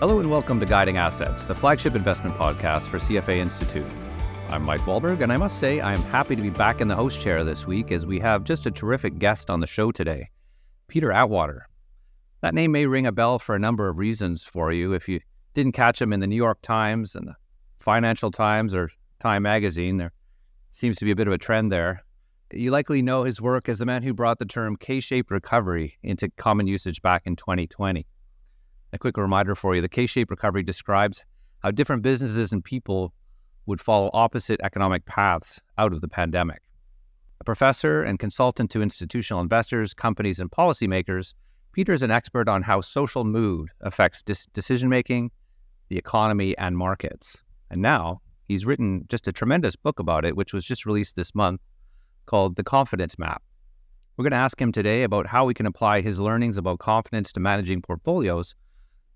Hello and welcome to Guiding Assets, the flagship investment podcast for CFA Institute. I'm Mike Wahlberg, and I must say I am happy to be back in the host chair this week as we have just a terrific guest on the show today, Peter Atwater. That name may ring a bell for a number of reasons for you. If you didn't catch him in the New York Times and the Financial Times or Time Magazine, there seems to be a bit of a trend there. You likely know his work as the man who brought the term K-shaped recovery into common usage back in 2020. A quick reminder for you, the K-shaped recovery describes how different businesses and people would follow opposite economic paths out of the pandemic. A professor and consultant to institutional investors, companies, and policymakers, Peter is an expert on how social mood affects decision-making, the economy, and markets. And now, he's written just a tremendous book about it, which was just released this month, called The Confidence Map. We're going to ask him today about how we can apply his learnings about confidence to managing portfolios.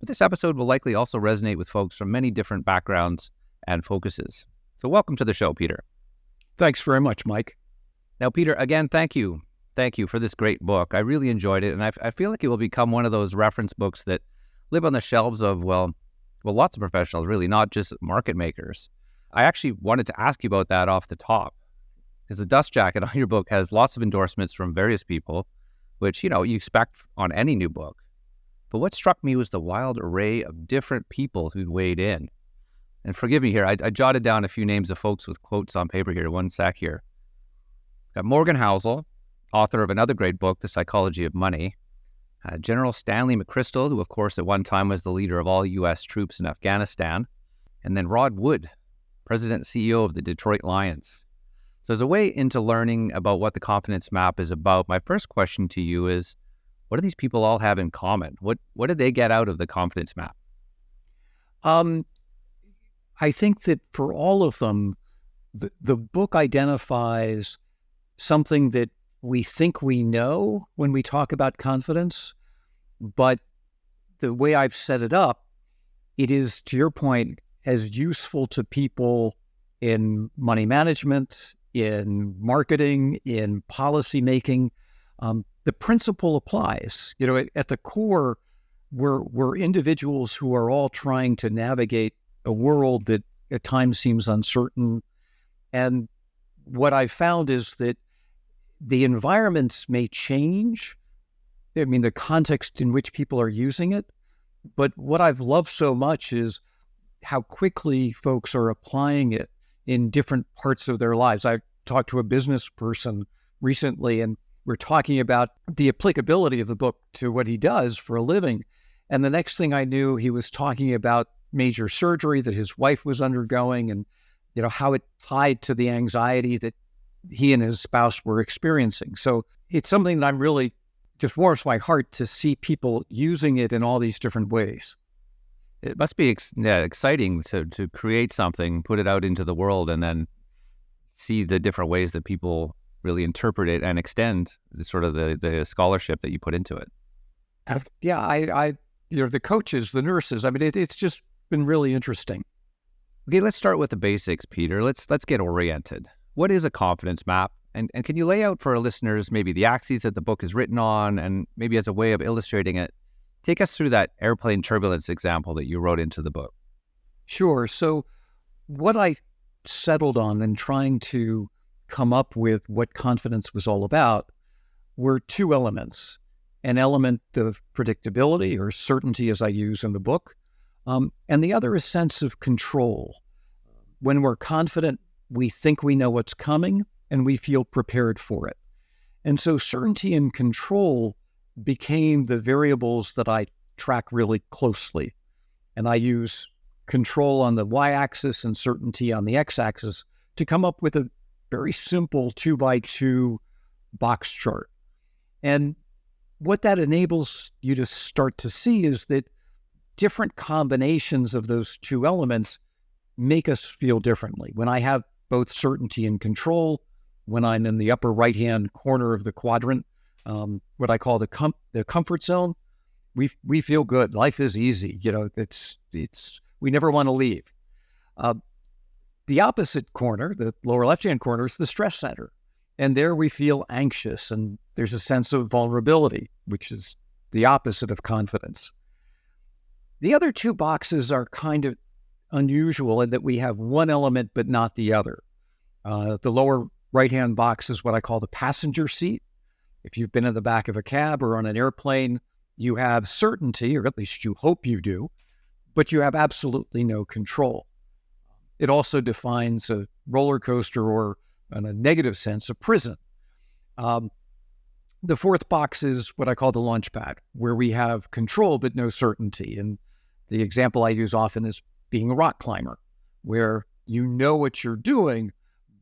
But this episode will likely also resonate with folks from many different backgrounds and focuses. So welcome to the show, Peter. Thanks very much, Mike. Now, Peter, again, thank you. Thank you for this great book. I really enjoyed it, and I feel like it will become one of those reference books that live on the shelves of, well, lots of professionals, really, not just market makers. I actually wanted to ask you about that off the top, because the dust jacket on your book has lots of endorsements from various people, which, you expect on any new book. But what struck me was the wild array of different people who'd weighed in. And forgive me here, I jotted down a few names of folks with quotes on paper here, one sec here. Got Morgan Housel, author of another great book, The Psychology of Money. General Stanley McChrystal, who of course at one time was the leader of all U.S. troops in Afghanistan. And then Rod Wood, President and CEO of the Detroit Lions. So as a way into learning about what the Confidence Map is about, my first question to you is, what do these people all have in common? What did they get out of the Confidence Map? I think that for all of them, the book identifies something that we think we know when we talk about confidence, but the way I've set it up, it is, to your point, as useful to people in money management, in marketing, in policy making. The principle applies. At the core, we're individuals who are all trying to navigate a world that at times seems uncertain. And what I've found is that the environments may change. I mean, the context in which people are using it. But what I've loved so much is how quickly folks are applying it in different parts of their lives. I talked to a business person recently, and we're talking about the applicability of the book to what he does for a living. And the next thing I knew, he was talking about major surgery that his wife was undergoing and, how it tied to the anxiety that he and his spouse were experiencing. So it's something that I'm really just warms my heart to see people using it in all these different ways. It must be exciting to create something, put it out into the world, and then see the different ways that people really interpret it and extend the scholarship that you put into it. Yeah, I the coaches, the nurses, I mean, it's just been really interesting. Okay, let's start with the basics, Peter. Let's get oriented. What is a confidence map? And can you lay out for our listeners maybe the axes that the book is written on, and maybe as a way of illustrating it, take us through that airplane turbulence example that you wrote into the book. Sure. So what I settled on in trying to come up with what confidence was all about were two elements. An element of predictability or certainty, as I use in the book, and the other is sense of control. When we're confident, we think we know what's coming and we feel prepared for it. And so certainty and control became the variables that I track really closely. And I use control on the y-axis and certainty on the x-axis to come up with a very simple 2x2 box chart. And what that enables you to start to see is that different combinations of those two elements make us feel differently. When I have both certainty and control, when I'm in the upper right-hand corner of the quadrant, what I call the comfort zone, we feel good. Life is easy. We never want to leave. The opposite corner, the lower left-hand corner, is the stress center. And there we feel anxious, and there's a sense of vulnerability, which is the opposite of confidence. The other two boxes are kind of unusual in that we have one element but not the other. The lower right-hand box is what I call the passenger seat. If you've been in the back of a cab or on an airplane, you have certainty, or at least you hope you do, but you have absolutely no control. It also defines a roller coaster, or in a negative sense, a prison. The fourth box is what I call the launch pad, where we have control but no certainty. And the example I use often is being a rock climber, where you know what you're doing,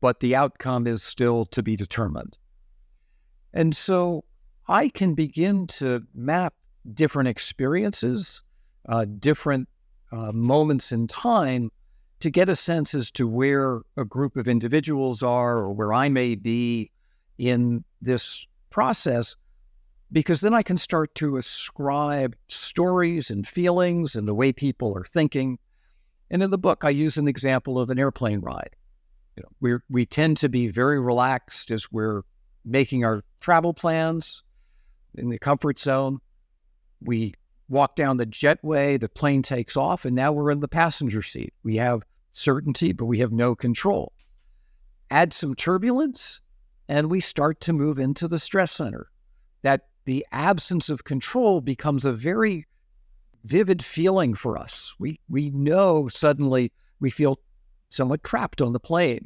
but the outcome is still to be determined. And so I can begin to map different experiences, different moments in time, to get a sense as to where a group of individuals are, or where I may be in this process, because then I can start to ascribe stories and feelings and the way people are thinking. And in the book, I use an example of an airplane ride. We tend to be very relaxed as we're making our travel plans in the comfort zone. We walk down the jetway, the plane takes off, and now we're in the passenger seat. We have certainty, but we have no control. Add some turbulence, and we start to move into the stress center. That the absence of control becomes a very vivid feeling for us. We know suddenly we feel somewhat trapped on the plane.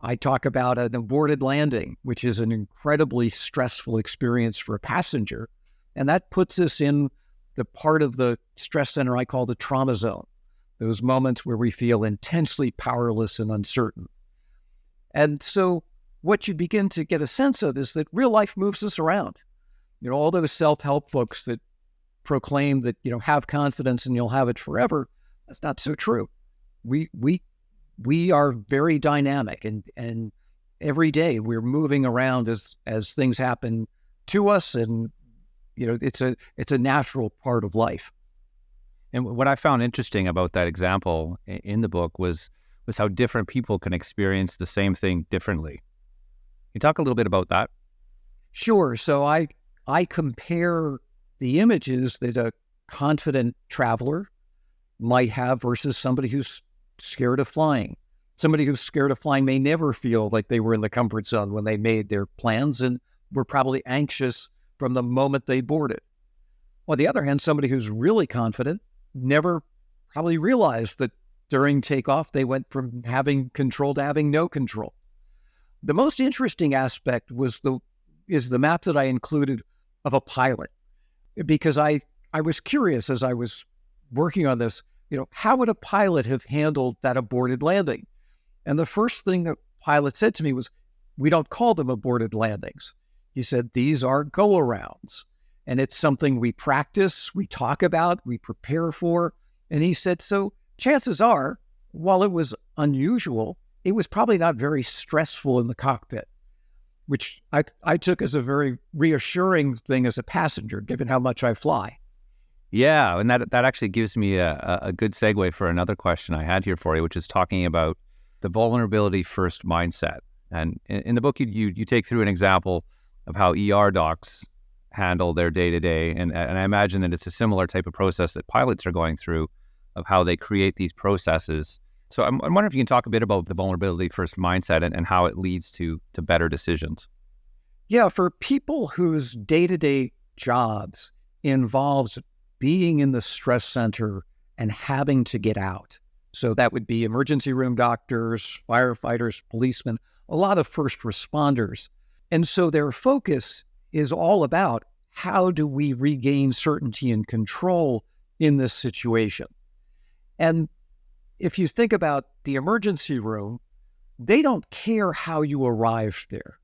I talk about an aborted landing, which is an incredibly stressful experience for a passenger. And that puts us in the part of the stress center I call the trauma zone, those moments where we feel intensely powerless and uncertain. And so what you begin to get a sense of is that real life moves us around. All those self-help books that proclaim that, have confidence and you'll have it forever, that's not so true. We are very dynamic, and every day we're moving around as things happen to us, and it's a natural part of life. And what I found interesting about that example in the book was how different people can experience the same thing differently. Can you talk a little bit about that? Sure. So I compare the images that a confident traveler might have versus somebody who's scared of flying. Somebody who's scared of flying may never feel like they were in the comfort zone when they made their plans, and were probably anxious from the moment they boarded. On the other hand, somebody who's really confident never probably realized that during takeoff they went from having control to having no control. The most interesting aspect is the map that I included of a pilot, because I was curious as I was working on this, how would a pilot have handled that aborted landing? And the first thing the pilot said to me was, we don't call them aborted landings. He said, these are go-arounds. And it's something we practice, we talk about, we prepare for. And he said, so chances are, while it was unusual, it was probably not very stressful in the cockpit, which I took as a very reassuring thing as a passenger, given how much I fly. Yeah, and that actually gives me a good segue for another question I had here for you, which is talking about the vulnerability first mindset. And in the book, you take through an example of how ER docs handle their day-to-day, and I imagine that it's a similar type of process that pilots are going through, of how they create these processes. So I'm wondering if you can talk a bit about the vulnerability first mindset and how it leads to better decisions. Yeah, for people whose day-to-day jobs involves being in the stress center and having to get out. So that would be emergency room doctors, firefighters, policemen, a lot of first responders. And so their focus is all about, how do we regain certainty and control in this situation? And if you think about the emergency room, they don't care how you arrived there.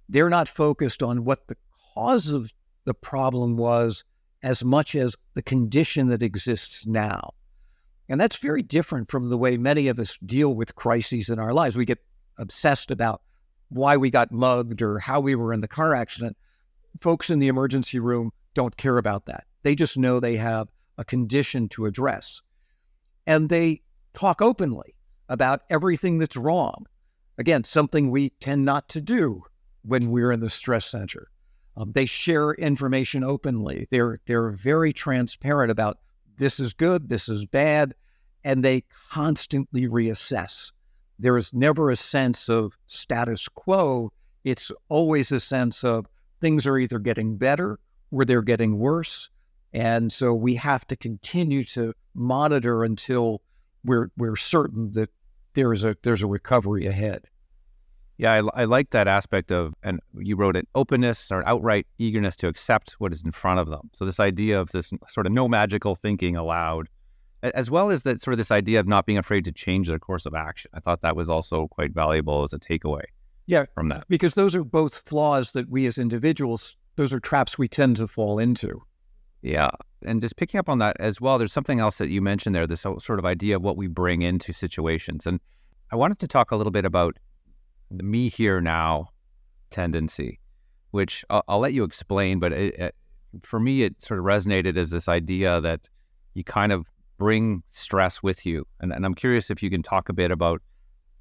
They're not focused on what the cause of the problem was as much as the condition that exists now. And that's very different from the way many of us deal with crises in our lives. We get obsessed about why we got mugged or how we were in the car accident. Folks in the emergency room don't care about that. They just know they have a condition to address. And they talk openly about everything that's wrong. Again, something we tend not to do when we're in the stress center. They share information openly. They're very transparent about this is good, this is bad, and they constantly reassess. There is never a sense of status quo. It's always a sense of things are either getting better or they're getting worse. And so we have to continue to monitor until we're certain that there's a recovery ahead. Yeah, I like that aspect of, and you wrote it, openness or outright eagerness to accept what is in front of them. So this idea of this sort of no magical thinking allowed, as well as that sort of this idea of not being afraid to change their course of action. I thought that was also quite valuable as a takeaway. Yeah, from that. Because those are both flaws that we as individuals, those are traps we tend to fall into. Yeah. And just picking up on that as well, there's something else that you mentioned there, this sort of idea of what we bring into situations. And I wanted to talk a little bit about the me here now tendency, which I'll let you explain, but for me, it sort of resonated as this idea that you kind of bring stress with you. And I'm curious if you can talk a bit about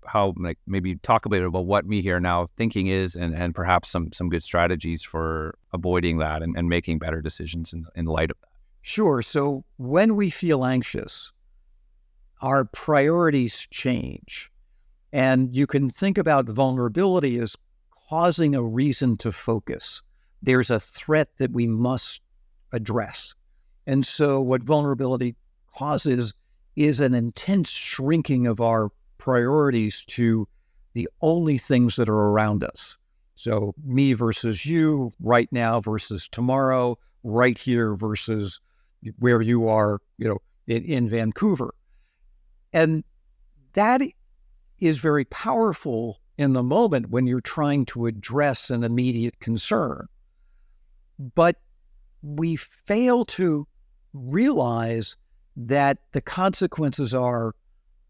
how, like, maybe talk a bit about what me here now thinking is, and perhaps some good strategies for avoiding that and making better decisions in light of that. Sure. So when we feel anxious, our priorities change. And you can think about vulnerability as causing a reason to focus. There's a threat that we must address. And so what vulnerability causes is an intense shrinking of our priorities to the only things that are around us. So me versus you, right now versus tomorrow, right here versus where you are, in Vancouver. And that is very powerful in the moment when you're trying to address an immediate concern. But we fail to realize that the consequences are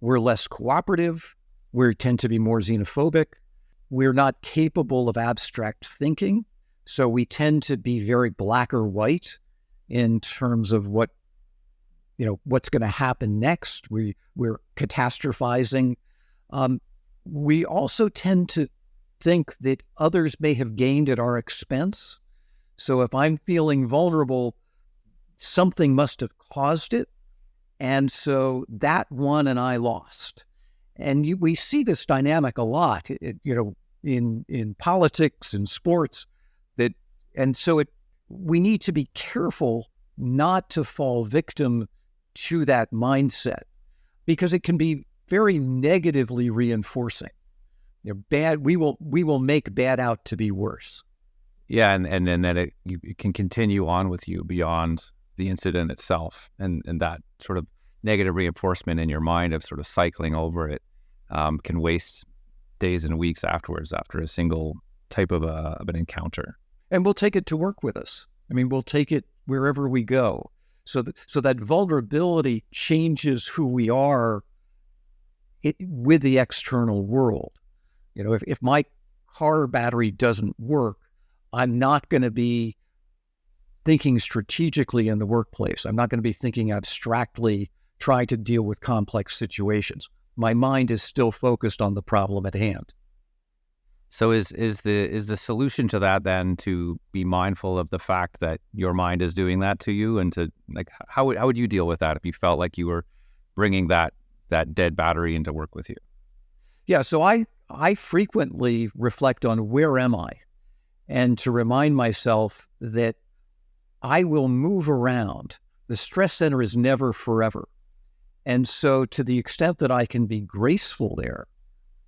we're less cooperative, we tend to be more xenophobic, we're not capable of abstract thinking, so we tend to be very black or white in terms of what's going to happen next. We're catastrophizing. We also tend to think that others may have gained at our expense. So if I'm feeling vulnerable, something must have caused it. And so that won and I lost. And we see this dynamic a lot, in politics and sports. We need to be careful not to fall victim to that mindset, because it can be very negatively reinforcing. We will make bad out to be worse. Yeah, and then it can continue on with you beyond the incident itself, and that sort of negative reinforcement in your mind of sort of cycling over it can waste days and weeks afterwards after a single type of an encounter. And we'll take it to work with us. I mean, we'll take it wherever we go. So that vulnerability changes who we are with the external world. If my car battery doesn't work, I'm not going to be thinking strategically in the workplace. I'm not going to be thinking abstractly, trying to deal with complex situations. My mind is still focused on the problem at hand. So is the solution to that then to be mindful of the fact that your mind is doing that to you, and to, like, how would you deal with that if you felt like you were bringing that dead battery into work with you? Yeah, so I frequently reflect on where am I, and to remind myself that I will move around. The stress center is never forever. And so to the extent that I can be graceful there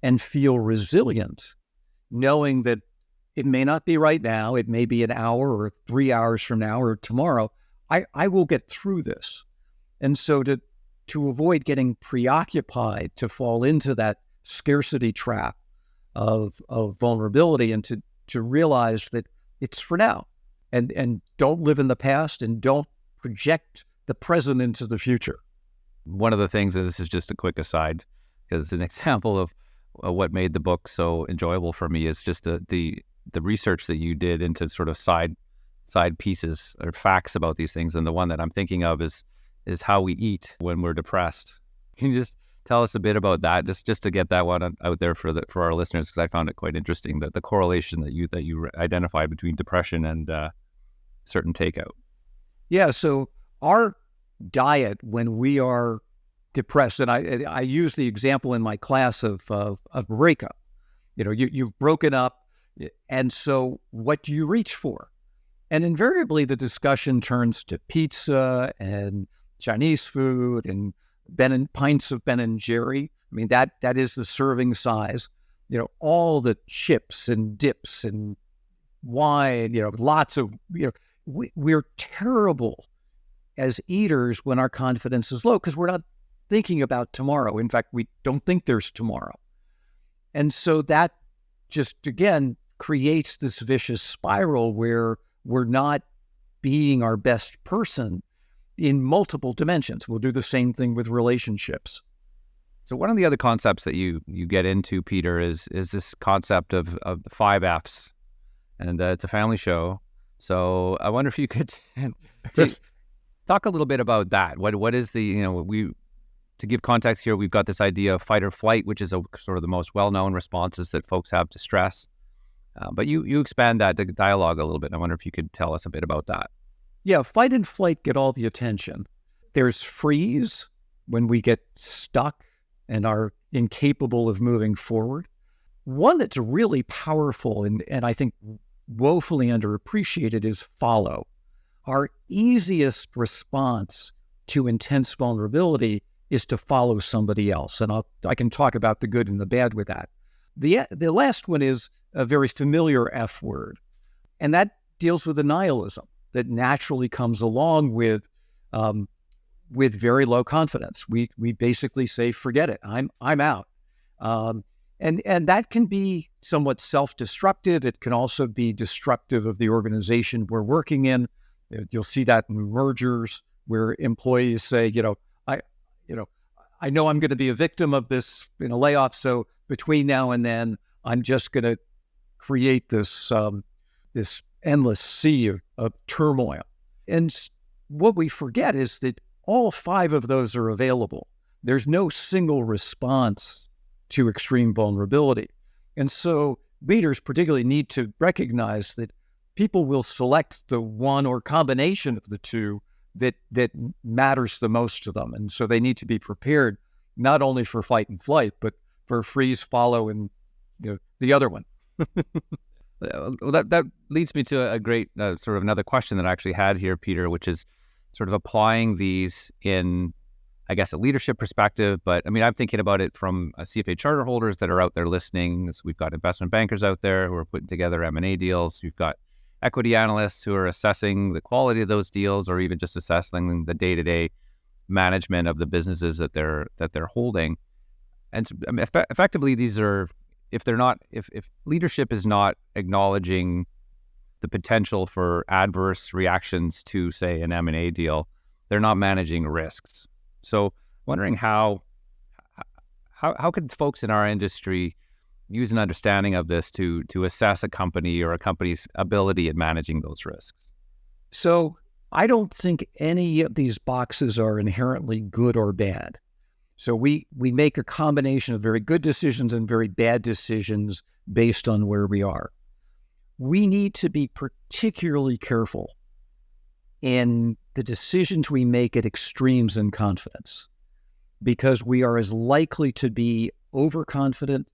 and feel resilient, knowing that it may not be right now, it may be an hour or 3 hours from now or tomorrow, I will get through this. And so to avoid getting preoccupied, to fall into that scarcity trap of vulnerability, and to realize that it's for now, and don't live in the past, and don't project the present into the future. One of the things, and this is just a quick aside, because an example of what made the book so enjoyable for me is just the research that you did into sort of side pieces or facts about these things. And the one that I'm thinking of is how we eat when we're depressed. Can you just tell us a bit about that, just to get that one out there for our listeners, because I found it quite interesting, that the correlation that you identified between depression and certain takeout. Yeah, so our diet when we are depressed. And I use the example in my class of breakup. You've broken up, and so what do you reach for? And invariably, the discussion turns to pizza and Chinese food and pints of Ben and Jerry. I mean, that is the serving size. All the chips and dips and wine. Lots of. We're terrible as eaters when our confidence is low because we're not thinking about tomorrow. In fact, we don't think there's tomorrow. And so that just, again, creates this vicious spiral where we're not being our best person in multiple dimensions. We'll do the same thing with relationships. So one of the other concepts that you get into, Peter, is this concept of the 5 Fs. And it's a family show. So I wonder if you could talk a little bit about that. What is to give context here, we've got this idea of fight or flight, which is sort of the most well-known responses that folks have to stress. But you expand that dialogue a little bit. I wonder if you could tell us a bit about that. Yeah, fight and flight get all the attention. There's freeze when we get stuck and are incapable of moving forward. One that's really powerful and I think woefully underappreciated is follow. Our easiest response to intense vulnerability is to follow somebody else. And I can talk about the good and the bad with that. The last one is a very familiar F word, and that deals with the nihilism that naturally comes along with very low confidence. We basically say, forget it, I'm out. And that can be somewhat self-destructive. It can also be destructive of the organization we're working in. You'll see that in mergers where employees say, I know I'm going to be a victim of this layoff. So between now and then, I'm just going to create this endless sea of turmoil. And what we forget is that all 5 of those are available. There's no single response to extreme vulnerability. And so leaders particularly need to recognize that people will select the one or combination of the two that matters the most to them. And so they need to be prepared not only for fight and flight, but for freeze, follow, and the other one. Well, that leads me to a great sort of another question that I actually had here, Peter, which is sort of applying these in, I guess, a leadership perspective. But I mean, I'm thinking about it from CFA charter holders that are out there listening. So we've got investment bankers out there who are putting together M&A deals. We've got equity analysts who are assessing the quality of those deals, or even just assessing the day-to-day management of the businesses that they're holding. And I mean, effectively, these are, if leadership is not acknowledging the potential for adverse reactions to, say, an M&A deal, they're not managing risks. So wondering how could folks in our industry use an understanding of this to assess a company or a company's ability at managing those risks? So I don't think any of these boxes are inherently good or bad. So we make a combination of very good decisions and very bad decisions based on where we are. We need to be particularly careful in the decisions we make at extremes in confidence, because we are as likely to be overconfident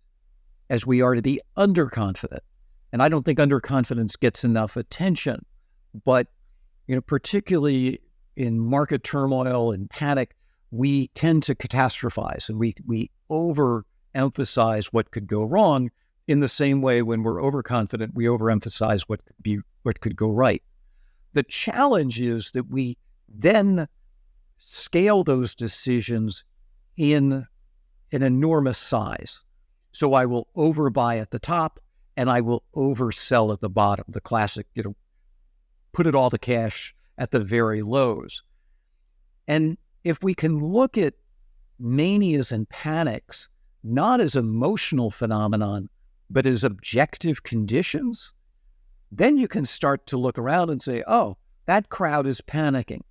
as we are to be underconfident. And I don't think underconfidence gets enough attention, but particularly in market turmoil and panic, we tend to catastrophize and we overemphasize what could go wrong. In the same way, when we're overconfident, we overemphasize what could go right. The challenge is that we then scale those decisions in an enormous size. So I will overbuy at the top and I will oversell at the bottom. The classic, put it all to cash at the very lows. And if we can look at manias and panics not as emotional phenomenon, but as objective conditions, then you can start to look around and say, oh, that crowd is panicking.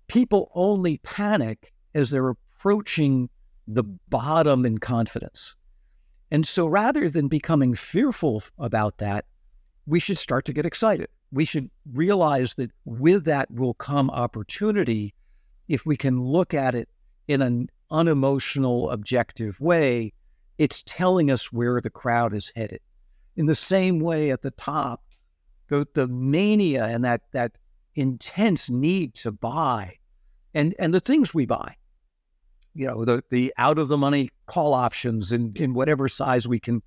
People only panic as they're approaching the bottom in confidence. And so rather than becoming fearful about that, we should start to get excited. We should realize that with that will come opportunity if we can look at it in an unemotional, objective way, it's telling us where the crowd is headed. In the same way at the top, the mania and that intense need to buy and the things we buy, the out of the money call options in whatever size we can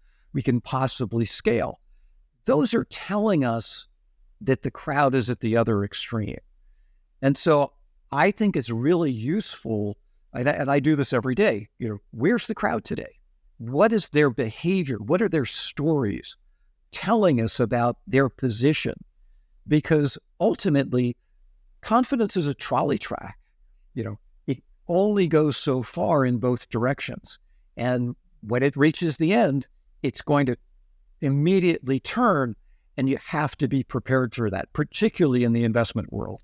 possibly scale. Those are telling us that the crowd is at the other extreme. And so I think it's really useful, and I do this every day, where's the crowd today? What is their behavior? What are their stories telling us about their position? Because ultimately, confidence is a trolley track. It only goes so far in both directions. And when it reaches the end, it's going to immediately turn, and you have to be prepared for that, particularly in the investment world.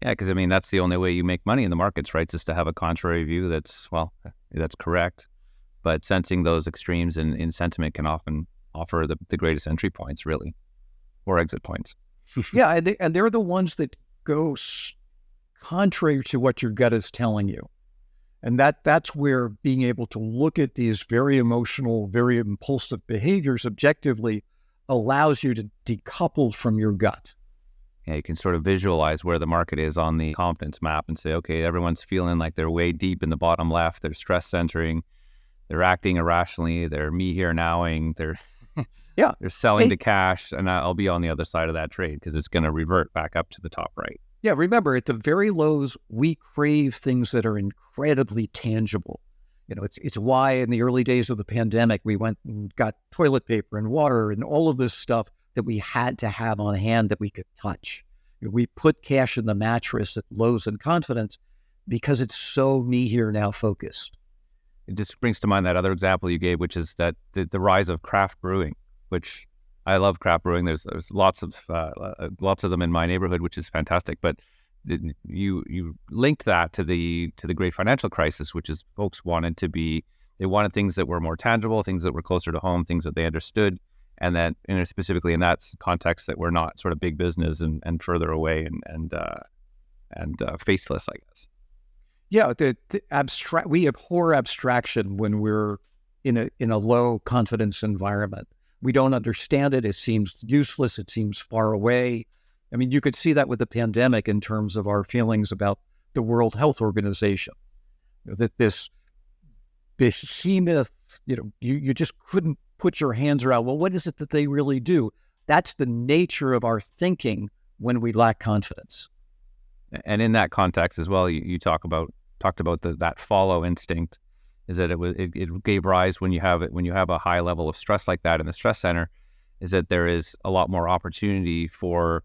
Yeah, because that's the only way you make money in the markets, right? Is to have a contrary view that's correct. But sensing those extremes in sentiment can often offer the greatest entry points, really, or exit points. Yeah, and they're the ones that go contrary to what your gut is telling you. And that's where being able to look at these very emotional, very impulsive behaviors objectively allows you to decouple from your gut. Yeah, you can sort of visualize where the market is on the confidence map and say, okay, everyone's feeling like they're way deep in the bottom left, they're stress centering, they're acting irrationally, they're me here nowing, they're they're selling to cash, and I'll be on the other side of that trade because it's going to revert back up to the top right. Yeah, remember, at the very lows, we crave things that are incredibly tangible. It's why in the early days of the pandemic, we went and got toilet paper and water and all of this stuff that we had to have on hand that we could touch. We put cash in the mattress at lows in confidence because it's so me here now focused. It just brings to mind that other example you gave, which is that the rise of craft brewing, which I love craft brewing. There's lots of them in my neighborhood, which is fantastic. But you linked that to the great financial crisis, which is folks wanted things that were more tangible, things that were closer to home, things that they understood, and that specifically in that context that were not sort of big business and further away and faceless, I guess. Yeah, we abhor abstraction when we're in a low confidence environment. We don't understand it. It seems useless. It seems far away. You could see that with the pandemic in terms of our feelings about the World Health Organization. That this behemoth, you just couldn't put your hands around, well, what is it that they really do? That's the nature of our thinking when we lack confidence. And in that context as well, you talked about that follow instinct, is that it gave rise when you have a high level of stress like that in the stress center, is that there is a lot more opportunity for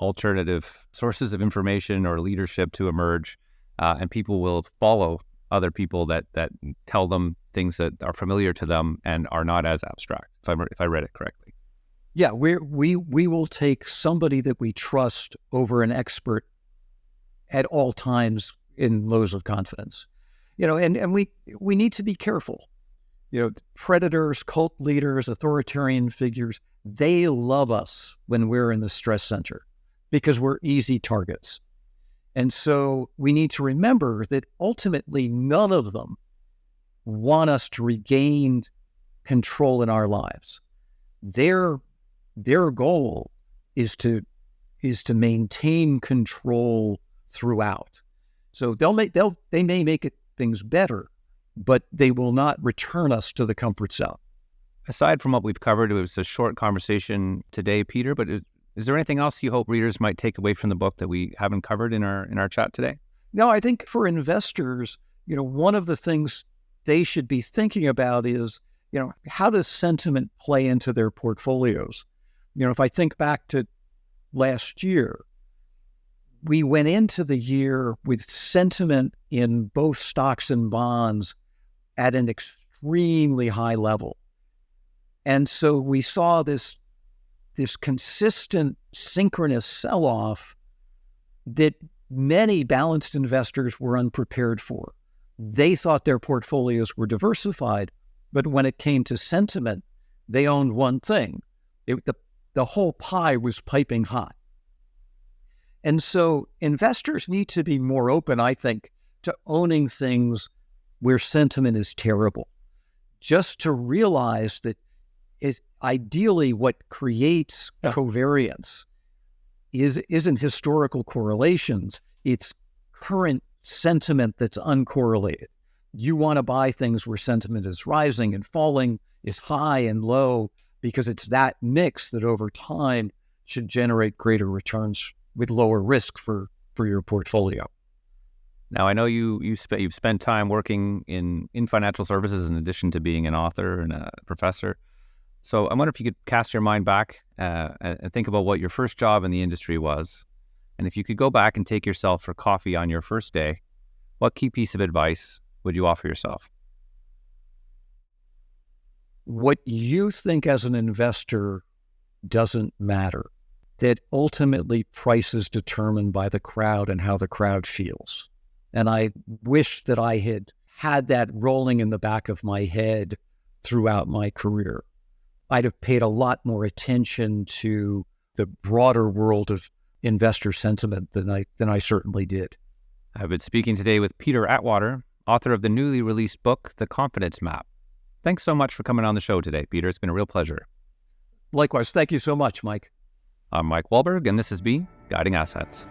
alternative sources of information or leadership to emerge, and people will follow other people that tell them things that are familiar to them and are not as abstract. If I read it correctly. Yeah, we will take somebody that we trust over an expert at all times in lows of confidence. And we need to be careful. Predators, cult leaders, authoritarian figures, they love us when we're in the stress center because we're easy targets. And so we need to remember that ultimately none of them want us to regain control in our lives. Their goal is to maintain control throughout. So they may make things better, but they will not return us to the comfort zone. Aside from what we've covered, it was a short conversation today, Peter, but is there anything else you hope readers might take away from the book that we haven't covered in our chat today? No, I think for investors, one of the things they should be thinking about is, how does sentiment play into their portfolios? If I think back to last year, we went into the year with sentiment in both stocks and bonds at an extremely high level. And so we saw this consistent synchronous sell-off that many balanced investors were unprepared for. They thought their portfolios were diversified, but when it came to sentiment, they owned one thing. The whole pie was piping hot. And so investors need to be more open, I think, to owning things where sentiment is terrible, just to realize that is ideally what creates covariance isn't historical correlations, it's current sentiment that's uncorrelated. You want to buy things where sentiment is rising and falling, is high and low, because it's that mix that over time should generate greater returns with lower risk for your portfolio. Now, I know you've spent time working in financial services in addition to being an author and a professor. So I wonder if you could cast your mind back and think about what your first job in the industry was. And if you could go back and take yourself for coffee on your first day, what key piece of advice would you offer yourself? What you think as an investor doesn't matter. That ultimately price is determined by the crowd and how the crowd feels. And I wish that I had that rolling in the back of my head throughout my career. I'd have paid a lot more attention to the broader world of investor sentiment than I certainly did. I've been speaking today with Peter Atwater, author of the newly released book, The Confidence Map. Thanks so much for coming on the show today, Peter. It's been a real pleasure. Likewise. Thank you so much, Mike. I'm Mike Wahlberg, and this has been Guiding Assets.